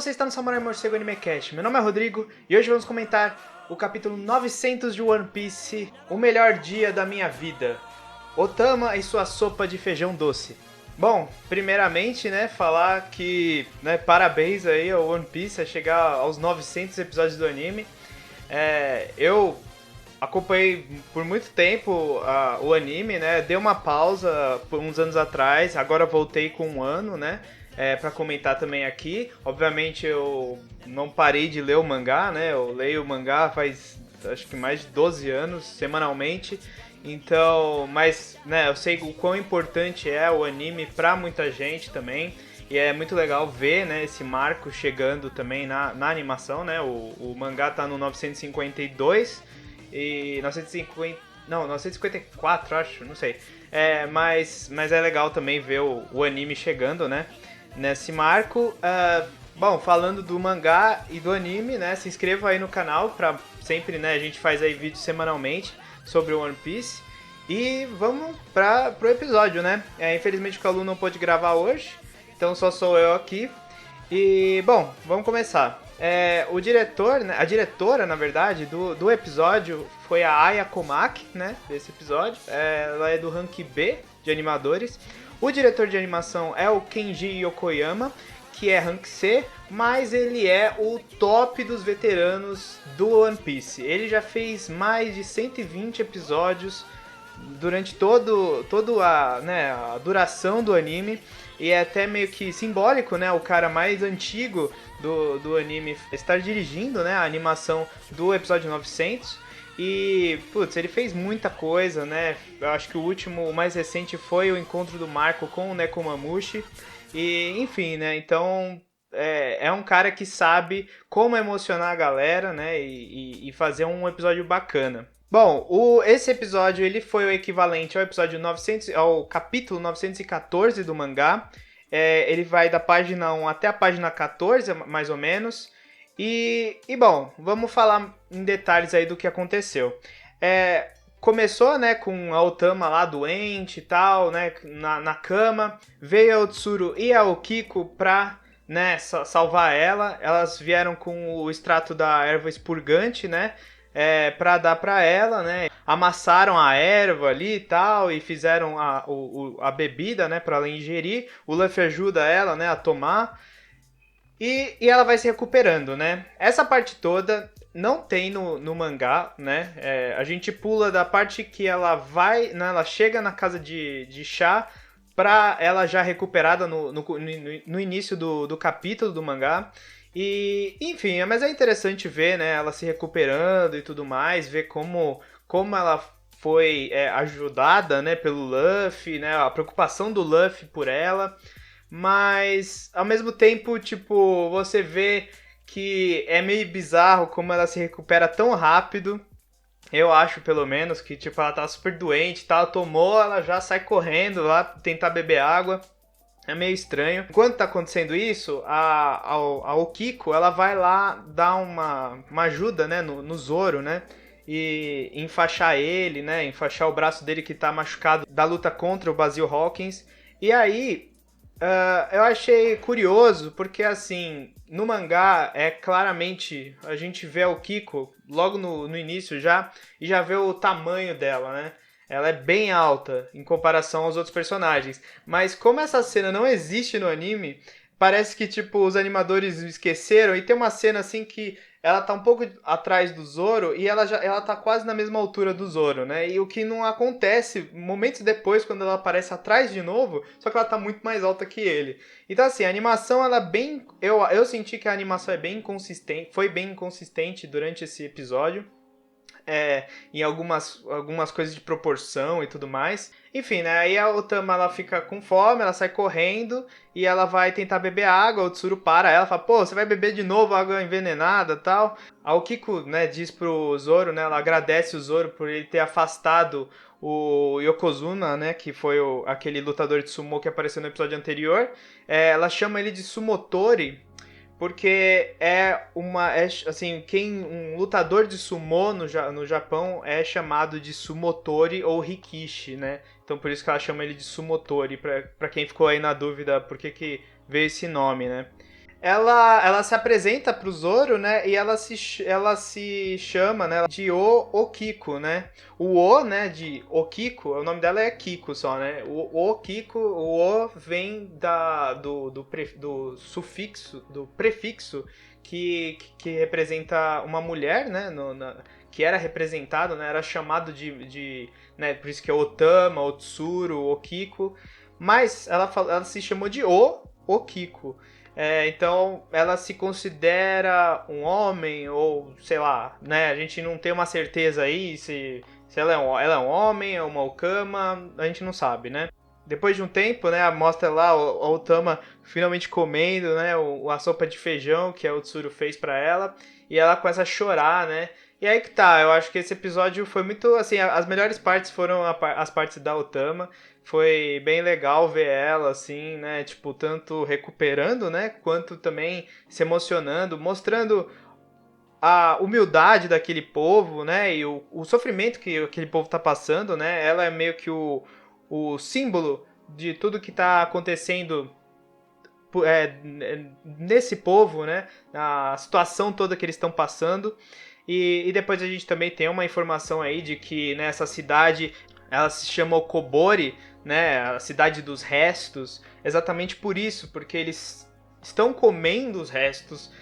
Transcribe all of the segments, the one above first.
você está no Samurai Morcego Animecast. Meu nome é Rodrigo e hoje vamos comentar o capítulo 900 de One Piece, O Melhor Dia da Minha Vida, Otama e sua sopa de feijão doce. Bom, primeiramente, falar que, parabéns aí ao One Piece a chegar aos 900 episódios do anime. Eu acompanhei por muito tempo o anime, dei uma pausa por uns anos atrás, agora voltei com um ano, pra comentar também aqui. Obviamente eu não parei de ler o mangá, eu leio o mangá faz acho que mais de 12 anos, semanalmente. Então, mas eu sei o quão importante é o anime pra muita gente também. E é muito legal ver esse marco chegando também na animação, o mangá tá no 952 e 954, acho, não sei. Mas é legal também ver o anime chegando, nesse marco. Bom, falando do mangá e do anime, se inscreva aí no canal pra sempre, a gente faz aí vídeos semanalmente sobre o One Piece. E vamos pro episódio, infelizmente o Calu não pôde gravar hoje, então só sou eu aqui. E, bom, vamos começar. O diretor, a diretora, na verdade, do episódio foi a Aya Komaki, desse episódio. Ela é do rank B de animadores. O diretor de animação é o Kenji Yokoyama, que é rank C, mas ele é o top dos veteranos do One Piece. Ele já fez mais de 120 episódios durante toda a duração do anime. E é até meio que simbólico, o cara mais antigo do anime estar dirigindo, a animação do episódio 900. E, putz, ele fez muita coisa, Eu acho que o mais recente foi o encontro do Marco com o Nekomamushi. E, enfim, então é um cara que sabe como emocionar a galera, e fazer um episódio bacana. Bom, esse episódio ele foi o equivalente ao episódio 900, ao capítulo 914 do mangá. Ele vai da página 1 até a página 14, mais ou menos. E bom, vamos falar em detalhes aí do que aconteceu. Começou, com a Otama lá doente e tal, na cama. Veio a Otsuru e a Okiko pra salvar ela. Elas vieram com o extrato da erva expurgante, pra dar pra ela, Amassaram a erva ali e tal, e fizeram a bebida, pra ela ingerir. O Luffy ajuda ela, a tomar. E ela vai se recuperando, Essa parte toda não tem no mangá, A gente pula da parte que ela vai, ela chega na casa de chá, pra ela já recuperada no início do capítulo do mangá. E, enfim, mas é interessante ver, ela se recuperando e tudo mais, ver como ela foi ajudada, pelo Luffy, a preocupação do Luffy por ela, mas ao mesmo tempo, tipo, você vê que é meio bizarro como ela se recupera tão rápido. Eu acho, pelo menos, que tipo, ela tá super doente, tá, tomou, ela já sai correndo lá tentar beber água. É meio estranho. Enquanto tá acontecendo isso, a Okiko, ela vai lá dar uma ajuda, no Zoro, e enfaixar ele, enfaixar o braço dele que tá machucado da luta contra o Basil Hawkins. E aí, eu achei curioso, porque assim, no mangá, claramente, a gente vê a Okiko logo no início já, e já vê o tamanho dela, Ela é bem alta em comparação aos outros personagens. Mas como essa cena não existe no anime, parece que tipo os animadores esqueceram. E tem uma cena assim que ela tá um pouco atrás do Zoro e ela tá quase na mesma altura do Zoro, E o que não acontece momentos depois quando ela aparece atrás de novo, só que ela tá muito mais alta que ele. Então assim, a animação ela é bem... Eu senti que a animação é bem inconsistente, foi bem inconsistente durante esse episódio. Em algumas coisas de proporção e tudo mais. Enfim, aí a Otama ela fica com fome, ela sai correndo e ela vai tentar beber água. O Tsuru para ela, fala, pô, você vai beber de novo água envenenada e tal. A Okiko, diz pro Zoro, ela agradece o Zoro por ele ter afastado o Yokozuna, que foi aquele lutador de sumo que apareceu no episódio anterior. Ela chama ele de Sumotori, porque assim, um lutador de sumô no Japão é chamado de Sumotori ou Rikishi, Então por isso que ela chama ele de Sumotori, pra quem ficou aí na dúvida por que veio esse nome, ela se apresenta pro Zoro, né? E ela se chama, né, de Okiko, né? O O, né, de Okiko, o nome dela é Kiko só, né? O Okiko, o O vem do sufixo, do prefixo que representa uma mulher, né? Que era representado, né? Era chamado de né? Por isso que é Otama, Otsuru, Okiko. Mas ela se chamou de Okiko. Então ela se considera um homem ou sei lá, né? A gente não tem uma certeza aí se ela é um homem ou uma Okama, a gente não sabe, né? Depois de um tempo, né, mostra lá o Otama finalmente comendo, né, a sopa de feijão que a Otsuru fez pra ela, e ela começa a chorar, né? E aí que tá, eu acho que esse episódio foi muito, assim, as melhores partes foram as partes da Otama. Foi bem legal ver ela, assim, né? Tipo, tanto recuperando, né? Quanto também se emocionando, mostrando a humildade daquele povo, né? E o sofrimento que aquele povo tá passando, né? Ela é meio que o símbolo de tudo que tá acontecendo nesse povo, né? A situação toda que eles estão passando. E depois a gente também tem uma informação aí de que nessa cidade ela se chama Kobori, né? A cidade dos restos, exatamente por isso, porque eles estão comendo os restos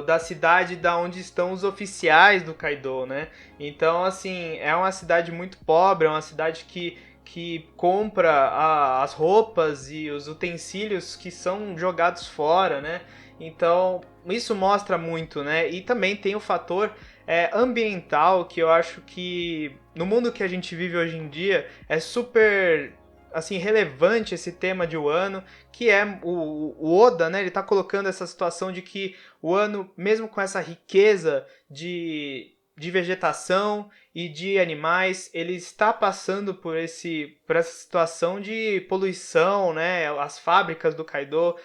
da cidade da onde estão os oficiais do Kaido, né? Então, assim, é uma cidade muito pobre, é uma cidade que compra as roupas e os utensílios que são jogados fora, né? Então, isso mostra muito, né? E também tem o fator ambiental, que eu acho que no mundo que a gente vive hoje em dia é super assim relevante esse tema de Wano, que é o Oda, né? Ele tá colocando essa situação de que o Wano, mesmo com essa riqueza de vegetação e de animais, ele está passando por essa situação de poluição, né? As fábricas do Kaido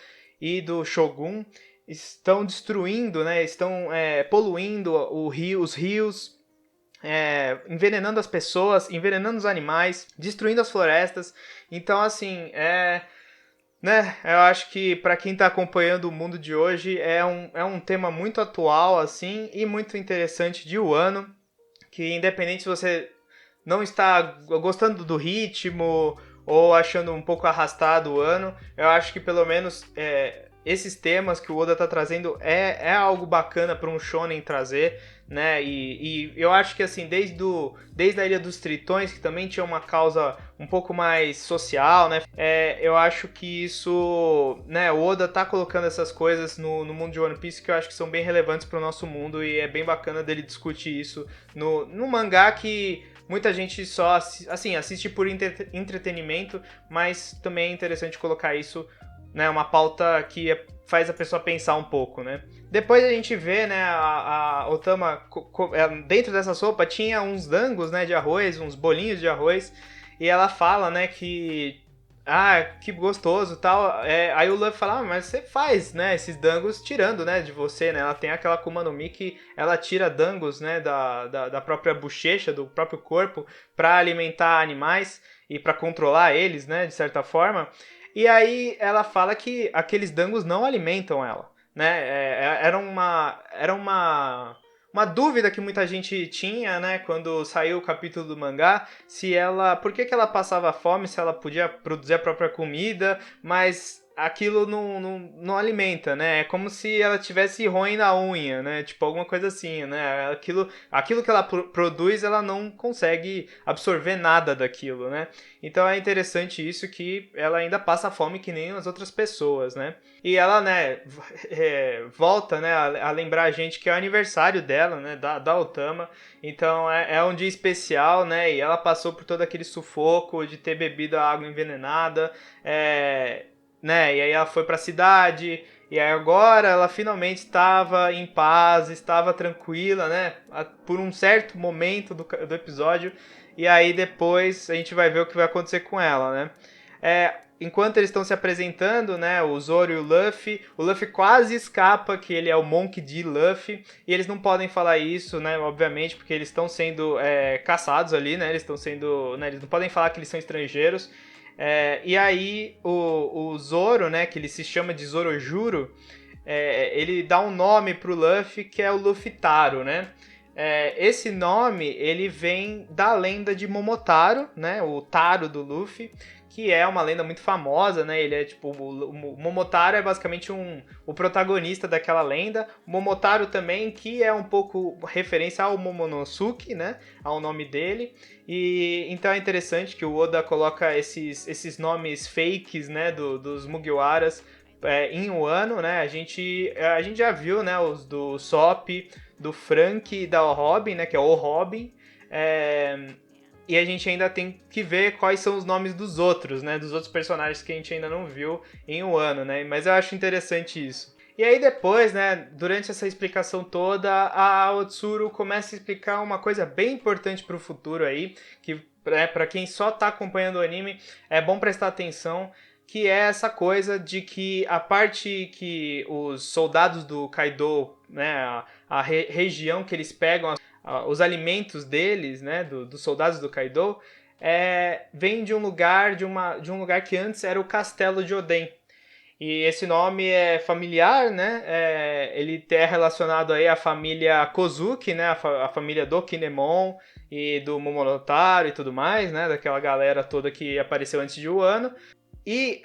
e do Shogun estão destruindo, né? Estão poluindo os rios, envenenando as pessoas, envenenando os animais, destruindo as florestas. Então, assim, né? Eu acho que para quem está acompanhando o mundo de hoje é um tema muito atual, assim, e muito interessante de Wano, que independente se você não está gostando do ritmo ou achando um pouco arrastado o ano, eu acho que pelo menos esses temas que o Oda está trazendo é algo bacana para um shonen trazer, né? E eu acho que assim, desde a Ilha dos Tritões, que também tinha uma causa um pouco mais social, né? Eu acho que isso, né? O Oda tá colocando essas coisas no mundo de One Piece que eu acho que são bem relevantes para o nosso mundo e é bem bacana dele discutir isso no mangá que muita gente só assim, assiste por entretenimento, mas também é interessante colocar isso, né, uma pauta que faz a pessoa pensar um pouco, né? Depois a gente vê, né, a Otama dentro dessa sopa tinha uns dangos, né, de arroz, uns bolinhos de arroz, e ela fala, né, que gostoso, tal. Aí o Luffy fala, mas você faz, né, esses dangos tirando, né, de você, né? Ela tem aquela Akuma no Mi que ela tira dangos, né, da própria bochecha, do próprio corpo, para alimentar animais e para controlar eles, né, de certa forma. E aí ela fala que aqueles dangos não alimentam ela, né? Era uma dúvida que muita gente tinha, né, quando saiu o capítulo do mangá, por que ela passava fome, se ela podia produzir a própria comida, mas aquilo não alimenta, né? É como se ela tivesse roendo a unha, né? Tipo, alguma coisa assim, né? Aquilo que ela produz, ela não consegue absorver nada daquilo, né? Então é interessante isso, que ela ainda passa fome que nem as outras pessoas, né? E ela, né, volta, né, a lembrar a gente que é o aniversário dela, né, da Otama. Então é um dia especial, né? E ela passou por todo aquele sufoco de ter bebido a água envenenada, né? E aí ela foi pra cidade, e aí agora ela finalmente estava em paz, estava tranquila, né? Por um certo momento do episódio. E aí depois a gente vai ver o que vai acontecer com ela, né? Enquanto eles estão se apresentando, né, o Zoro e o Luffy quase escapa que ele é o Monk D. Luffy, e eles não podem falar isso, né, obviamente, porque eles estão sendo caçados ali, né, eles estão sendo, né, eles não podem falar que eles são estrangeiros. E aí o Zoro, né, que ele se chama de Zorojuro, ele dá um nome pro Luffy que é o Luffy Taro, né? Esse nome, ele vem da lenda de Momotaro, né? O Taro do Luffy, que é uma lenda muito famosa, né? Ele é tipo... O Momotaro é basicamente o protagonista daquela lenda. O Momotaro também, que é um pouco referência ao Momonosuke, né? Ao nome dele. E então é interessante que o Oda coloca esses nomes fakes, né? Dos Mugiwaras em Wano, né? A gente já viu, né? Os do Sop, do Frank e da Robin, né? Que é o Robin. E a gente ainda tem que ver quais são os nomes dos outros, né? Dos outros personagens que a gente ainda não viu em Wano, né? Mas eu acho interessante isso. E aí depois, né, durante essa explicação toda, a Otsuru começa a explicar uma coisa bem importante pro futuro aí, que para quem só tá acompanhando o anime, é bom prestar atenção, que é essa coisa de que a parte que os soldados do Kaido, né, a região que eles pegam os alimentos deles, né, dos soldados do Kaido, vem de um lugar que antes era o Castelo de Oden. E esse nome é familiar, né? Ele é relacionado aí à família Kozuki, né? A família do Kinemon e do Momonotaro e tudo mais, né? Daquela galera toda que apareceu antes de Wano. E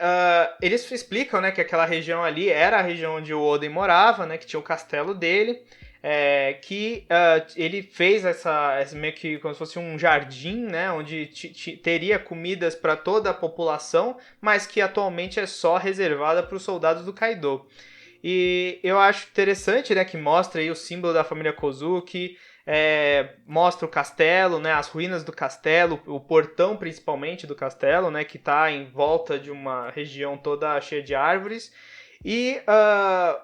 eles explicam, né, que aquela região ali era a região onde o Oden morava, né, que tinha o castelo dele, que ele fez essa meio que como se fosse um jardim, né, onde teria comidas para toda a população, mas que atualmente é só reservada para os soldados do Kaido. E eu acho interessante, né, que mostra aí o símbolo da família Kozuki, mostra o castelo, né, as ruínas do castelo, o portão principalmente do castelo, né, que está em volta de uma região toda cheia de árvores. E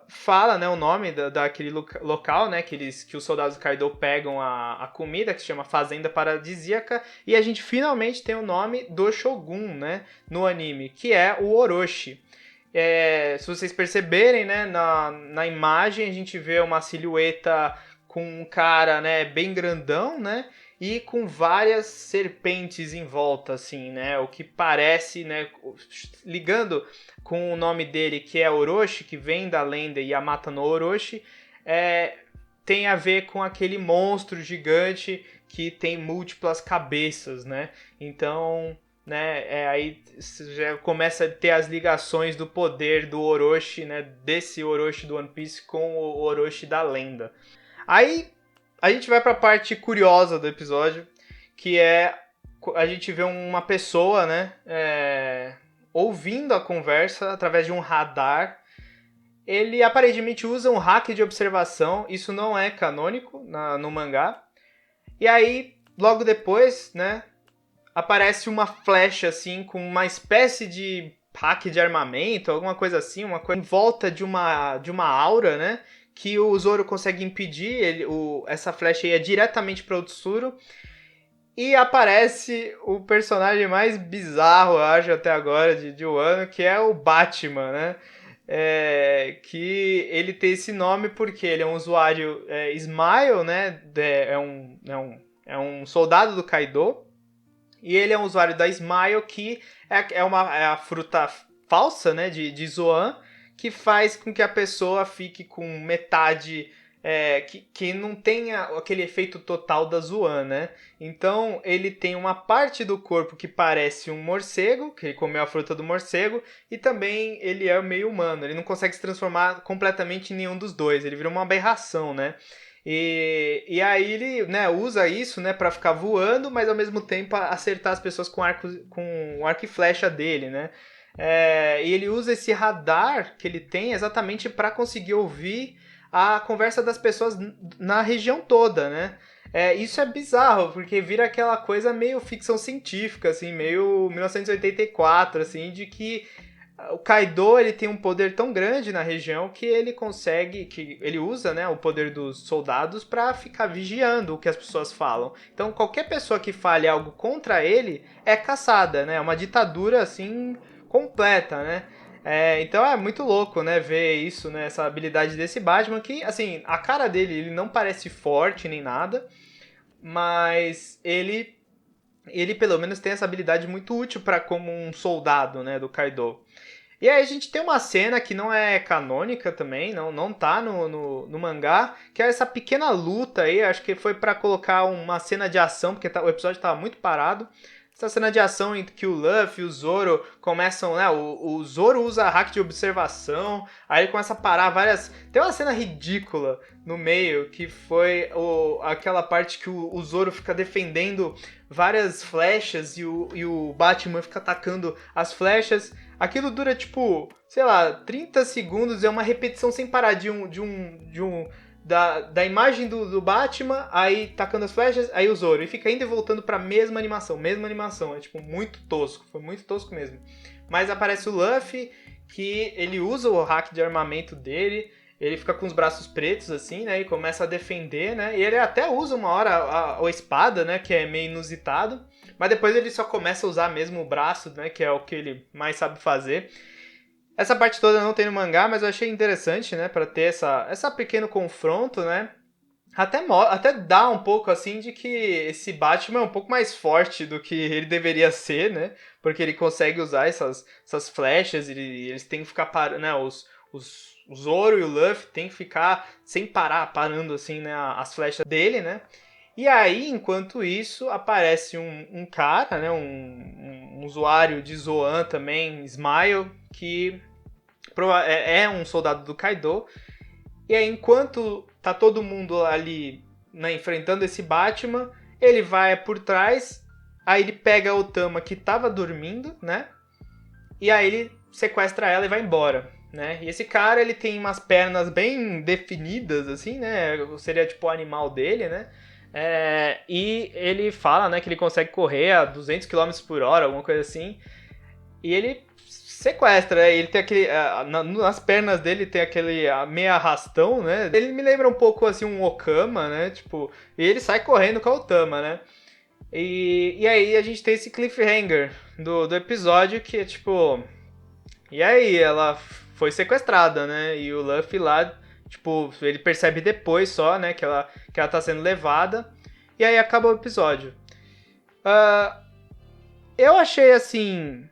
fala, né, o nome daquele local, né, que os soldados do Kaido pegam a comida, que se chama Fazenda Paradisíaca, e a gente finalmente tem o nome do Shogun, né, no anime, que é o Orochi. Se vocês perceberem, né, na imagem a gente vê uma silhueta com um cara, né, bem grandão, né, e com várias serpentes em volta, assim, né, o que parece, né, ligando com o nome dele, que é Orochi, que vem da lenda Yamata no Orochi, tem a ver com aquele monstro gigante que tem múltiplas cabeças, né, então... né, aí já começa a ter as ligações do poder do Orochi, né, desse Orochi do One Piece com o Orochi da lenda. Aí a gente vai pra parte curiosa do episódio, que é a gente vê uma pessoa, né, ouvindo a conversa através de um radar. Ele aparentemente usa um hack de observação, isso não é canônico no mangá. E aí, logo depois, né, aparece uma flecha, assim, com uma espécie de hack de armamento, alguma coisa assim, uma coisa em volta de uma aura, né? Que o Zoro consegue impedir, essa flecha ia diretamente para o Tsuru. E aparece o personagem mais bizarro, eu acho, até agora, de Wano, que é o Batman, né? Que ele tem esse nome porque ele é um usuário Smile, né? É um soldado do Kaido. E ele é um usuário da Smile, que é a fruta falsa, né, de Zoan, que faz com que a pessoa fique com metade... que não tenha aquele efeito total da Zoan, né? Então, ele tem uma parte do corpo que parece um morcego, que ele comeu a fruta do morcego, e também ele é meio humano. Ele não consegue se transformar completamente em nenhum dos dois. Ele vira uma aberração, né? E aí ele, né, usa isso, né, para ficar voando, mas ao mesmo tempo acertar as pessoas com o arco e flecha dele, né? E ele usa esse radar que ele tem exatamente para conseguir ouvir a conversa das pessoas na região toda, né? Isso é bizarro, porque vira aquela coisa meio ficção científica, assim, meio 1984, assim, de que o Kaido ele tem um poder tão grande na região que ele consegue, que ele usa, né, o poder dos soldados para ficar vigiando o que as pessoas falam. Então qualquer pessoa que fale algo contra ele é caçada, né? É uma ditadura assim completa, né? Então é muito louco, né, ver isso, né, essa habilidade desse Batman que, assim, a cara dele ele não parece forte nem nada, mas ele pelo menos tem essa habilidade muito útil para como um soldado, né, do Kaido. E aí a gente tem uma cena que não é canônica também, não tá no mangá, que é essa pequena luta aí, acho que foi pra colocar uma cena de ação, porque o episódio tava muito parado. Essa cena de ação em que o Luffy e o Zoro começam, né? O Zoro usa hack de observação, aí ele começa a parar várias. Tem uma cena ridícula no meio, que foi aquela parte que o Zoro fica defendendo várias flechas e o Batman fica atacando as flechas. Aquilo dura tipo, sei lá, 30 segundos, é uma repetição sem parar da imagem do Batman, aí tacando as flechas, aí o Zoro. E fica indo e voltando pra mesma animação. É tipo muito tosco, foi muito tosco mesmo. Mas aparece o Luffy, que ele usa o hack de armamento dele, ele fica com os braços pretos assim, né, e começa a defender, né, e ele até usa uma hora a espada, né, que é meio inusitado, mas depois ele só começa a usar mesmo o braço, né, que é o que ele mais sabe fazer. Essa parte toda não tem no mangá, mas eu achei interessante, né, pra ter essa pequeno confronto, né. Até dá um pouco, assim, de que esse Batman é um pouco mais forte do que ele deveria ser, né, porque ele consegue usar essas flechas, eles têm que ficar parando, né, o Zoro e o Luffy têm que ficar sem parar, parando, assim, né, as flechas dele, né. E aí, enquanto isso, aparece um cara, né, um usuário de Zoan também, Smile, que é um soldado do Kaido. E aí, enquanto tá todo mundo ali, né, enfrentando esse Batman, ele vai por trás, aí ele pega a Otama que tava dormindo, né, e aí ele sequestra ela e vai embora, né. E esse cara, ele tem umas pernas bem definidas, assim, né, seria tipo o animal dele, né. E ele fala, né, que ele consegue correr a 200 km por hora, alguma coisa assim. E ele sequestra, né? Ele tem aquele. Nas pernas dele tem aquele meio arrastão, né? Ele me lembra um pouco assim um Okama, né? Tipo, e ele sai correndo com a Otama, né? E aí a gente tem esse cliffhanger do episódio que é tipo. E aí, ela foi sequestrada, né? E o Luffy lá, tipo, ele percebe depois só, né, que ela tá sendo levada. E aí acaba o episódio. Eu achei assim.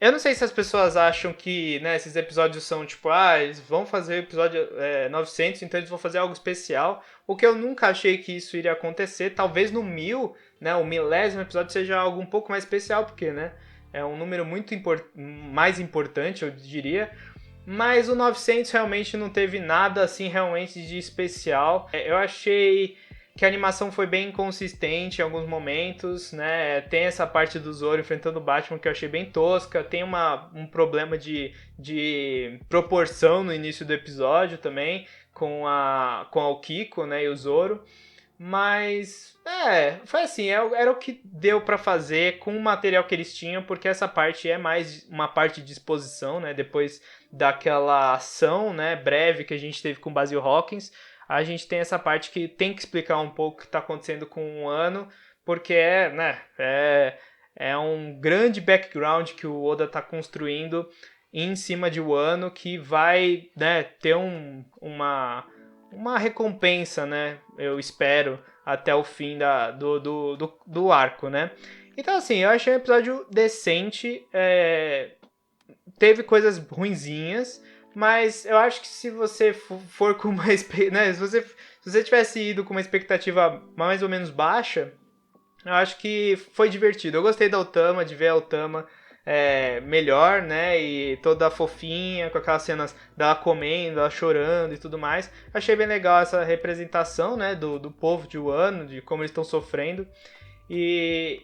Eu não sei se as pessoas acham que, né, esses episódios são tipo, eles vão fazer o episódio 900, então eles vão fazer algo especial. O que eu nunca achei que isso iria acontecer. Talvez no 1000, né, o 1000º episódio seja algo um pouco mais especial, porque, né, é um número muito mais importante, eu diria. Mas o 900 realmente não teve nada assim realmente de especial. Eu achei que a animação foi bem consistente em alguns momentos, né? Tem essa parte do Zoro enfrentando o Batman que eu achei bem tosca. Tem um problema de proporção no início do episódio também, com o Kiko, né, e o Zoro. Mas, foi assim, era o que deu pra fazer com o material que eles tinham, porque essa parte é mais uma parte de exposição, né? Depois daquela ação, né, breve que a gente teve com o Basil Hawkins, a gente tem essa parte que tem que explicar um pouco o que está acontecendo com o Ano, porque é um grande background que o Oda está construindo em cima de Wano, que vai, né, ter uma recompensa, né, eu espero, até o fim do arco, né. Então, assim, eu achei um episódio decente, teve coisas ruinzinhas, mas eu acho que se você for com uma né, se você tivesse ido com uma expectativa mais ou menos baixa, eu acho que foi divertido. Eu gostei da Otama, de ver a Otama melhor, né, e toda fofinha, com aquelas cenas dela comendo, ela chorando e tudo mais. Achei bem legal essa representação, né, do povo de Wano, de como eles estão sofrendo. E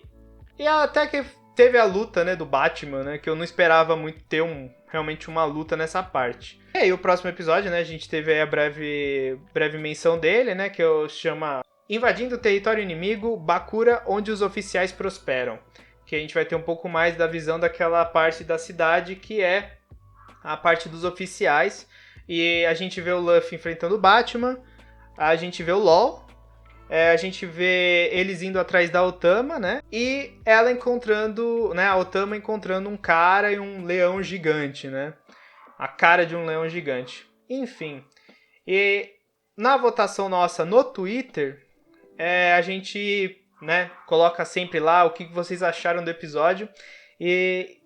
até que teve a luta, né, do Batman, né, que eu não esperava muito ter realmente uma luta nessa parte. E aí o próximo episódio, né, a gente teve aí a breve menção dele, né, que chama Invadindo o Território Inimigo, Bakura, onde os oficiais prosperam. Que a gente vai ter um pouco mais da visão daquela parte da cidade que é a parte dos oficiais. E a gente vê o Luffy enfrentando o Batman, a gente vê o LOL, a gente vê eles indo atrás da Otama, né? E ela encontrando, né? A Otama encontrando um cara e um leão gigante, né? A cara de um leão gigante. Enfim. E na votação nossa no Twitter, a gente, né, coloca sempre lá o que vocês acharam do episódio. E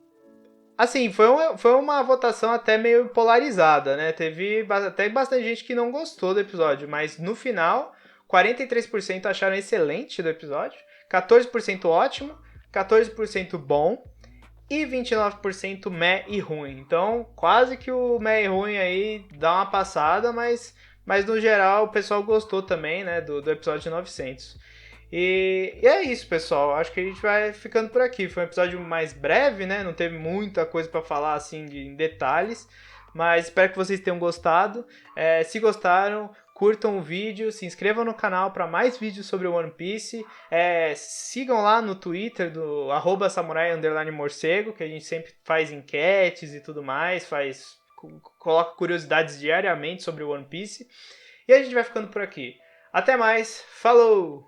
Assim, foi uma votação até meio polarizada, né? Teve até bastante gente que não gostou do episódio, mas no final, 43% acharam excelente do episódio, 14% ótimo, 14% bom e 29% meh e ruim. Então, quase que o meh e ruim aí dá uma passada, mas no geral o pessoal gostou também, né, do episódio 900. E é isso, pessoal. Acho que a gente vai ficando por aqui. Foi um episódio mais breve, né? Não teve muita coisa para falar assim em detalhes, mas espero que vocês tenham gostado. Se gostaram, curtam o vídeo, se inscrevam no canal para mais vídeos sobre o One Piece. Sigam lá no Twitter do @samurai_morcego, que a gente sempre faz enquetes e tudo mais, coloca curiosidades diariamente sobre o One Piece. E a gente vai ficando por aqui. Até mais, falou!